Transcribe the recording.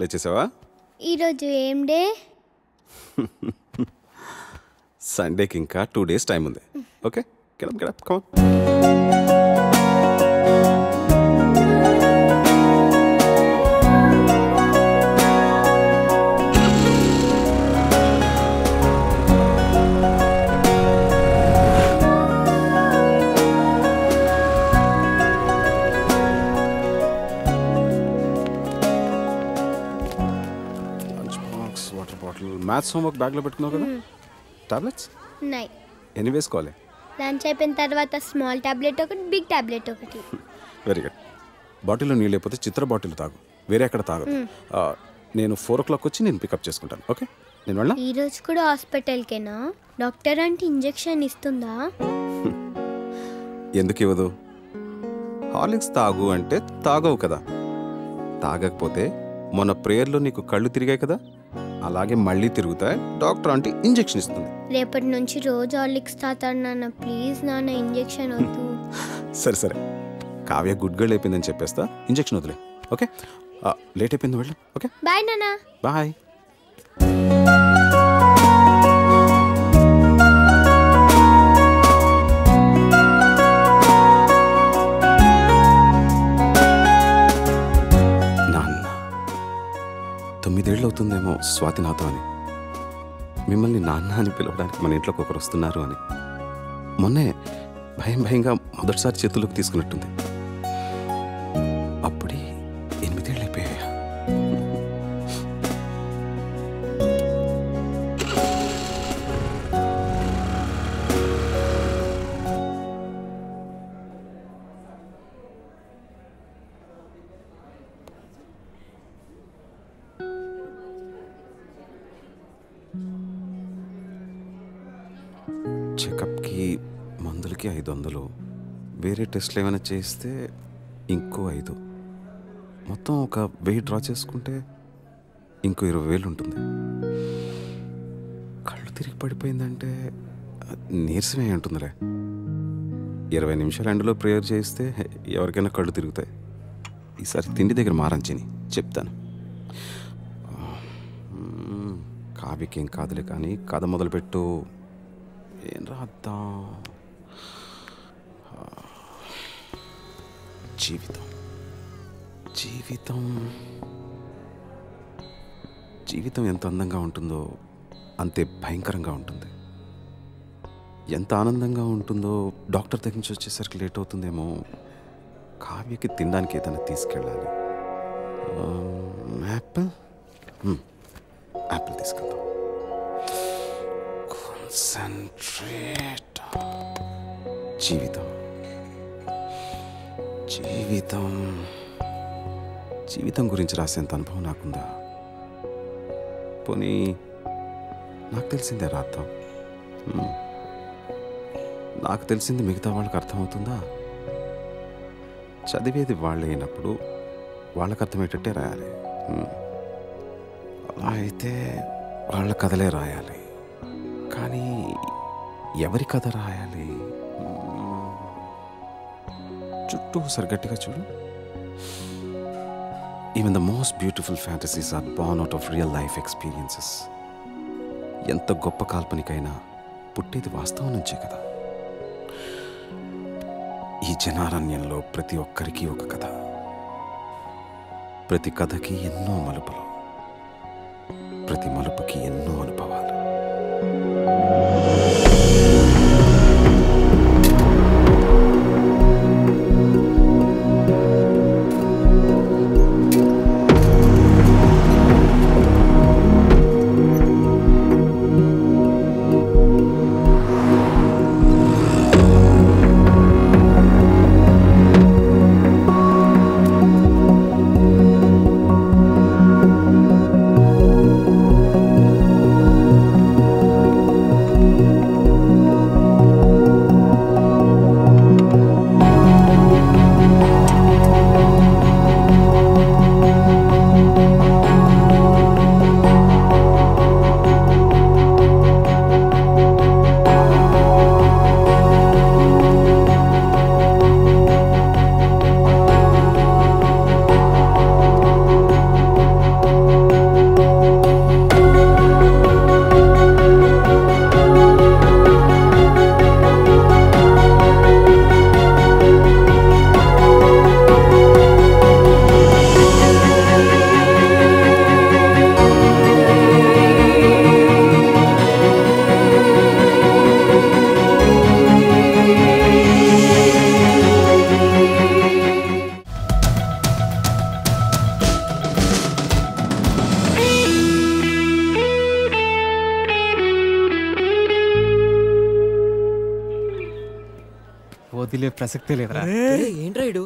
లేచేసావా? ఈరోజు ఏం డే? సండేకి ఇంకా 2 days టైం ఉంది. Okay, get up come water bottle. Maths homework బ్యాగ్లో పెట్టుకున్నావు కదా? టాబ్లెట్స్ ఉన్నాయి. ఎన్ని వేసుకోవాలి? లంచ్ అయిపోయిన తర్వాత స్మాల్ టాబ్లెట్ ఒకటి, బిగ్ టాబ్లెట్ ఒకటి. Very good. బాటిల్లో నీళ్ళు లేకపోతే చిత్ర బాటిల్ తాగు, వేరే ఎక్కడ తాగదు. నేను 4 o'clock వచ్చి నేను పికప్ చేసుకుంటాను. ఓకే, నేను వెళ్ళా. ఈరోజు కూడా హాస్పిటల్కేనా? డాక్టర్ అంటే ఇంజెక్షన్ ఇస్తుందా? ఎందుకు ఇవ్వదు? హార్లిక్స్ తాగు అంటే తాగవు కదా. తాగకపోతే మొన్న ప్రేయర్లో నీకు కళ్ళు తిరిగాయి కదా, అలాగే మళ్ళీ తిరుగుతాయి. డాక్టర్ అంటే ఇంజెక్షన్ ఇస్తుంది. రేపటి నుంచి రోజు హార్లిక్స్ తాతాడు నాన్న. ప్లీజ్ నాన్న, ఇంజెక్షన్ వద్దు. సరే సరే, కావ్య గుడ్ గర్ల్ అయిపోయిందని చెప్పేస్తా. ఇంజెక్షన్ వదిలే. ఓకే, లేట్ అయిపోయింది, వెళ్ళు. ఓకే బాయ్ నాన్న. బాయ్. నాన్న 9 ఏళ్ళు అవుతుందేమో స్వాతి నాతో అని. మిమ్మల్ని నాన్న అని పిలవడానికి మన ఇంట్లోకి ఒకరు వస్తున్నారు అని. మొన్నే భయంగా మొదటిసారి చేతుల్లోకి తీసుకున్నట్టుంది. అప్పుడే 8 ఏళ్ళు అయిపోయాయా? చెకప్కి మందులకి 500, వేరే టెస్ట్లు ఏమైనా చేస్తే ఇంకో 5, మొత్తం ఒక 1000 డ్రా చేసుకుంటే ఇంకో 20,000 ఉంటుంది. కళ్ళు తిరిగి పడిపోయిందంటే నీరసమే ఉంటుందిలే. 20 నిమిషాలు ఎండలో ప్రేయర్ చేస్తే ఎవరికైనా కళ్ళు తిరుగుతాయి. ఈసారి తిండి దగ్గర మారంచిని చెప్తాను. కావ్యకేం కాదులే కానీ కథ మొదలుపెట్టు. ఏం రాద్దాం? జీవితం జీవితం జీవితం ఎంత అందంగా ఉంటుందో అంతే భయంకరంగా ఉంటుంది. ఎంత ఆనందంగా ఉంటుందో డాక్టర్ దగ్గర నుంచి వచ్చేసరికి లేట్ అవుతుందేమో. కావ్యకి తినడానికి ఏదైనా తీసుకెళ్ళాలి. యాపిల్ యాపిల్ తీసుకెళ్దాం. కాన్సంట్రేట్. జీవితం జీవితం జీవితం గురించి రాసేంత అనుభవం నాకుందా? పోనీ నాకు తెలిసిందే రాద్దాం. నాకు తెలిసింది మిగతా వాళ్ళకి అర్థమవుతుందా? చదివేది వాళ్ళు అయినప్పుడు వాళ్ళకి అర్థమయ్యేటట్టే రాయాలి. అలా అయితే వాళ్ళ కథలే రాయాలి. కానీ ఎవరి కథ రాయాలి? చుట్టూ సరిగట్టిగా చూడు. Even the most beautiful fantasies are born out of real life experiences. ఎంత గొప్ప కాల్పనికైనా పుట్టేది వాస్తవం నుంచే కదా. ఈ జనారణ్యంలో ప్రతి ఒక్కరికి ఒక కథ, ప్రతి కథకి ఎన్నో మలుపులు, ప్రతి మలుపుకి ఎన్నో అనుభవాలు. పిలిచే ప్రసక్తే లేదురా. ఏంట్రా ఇడు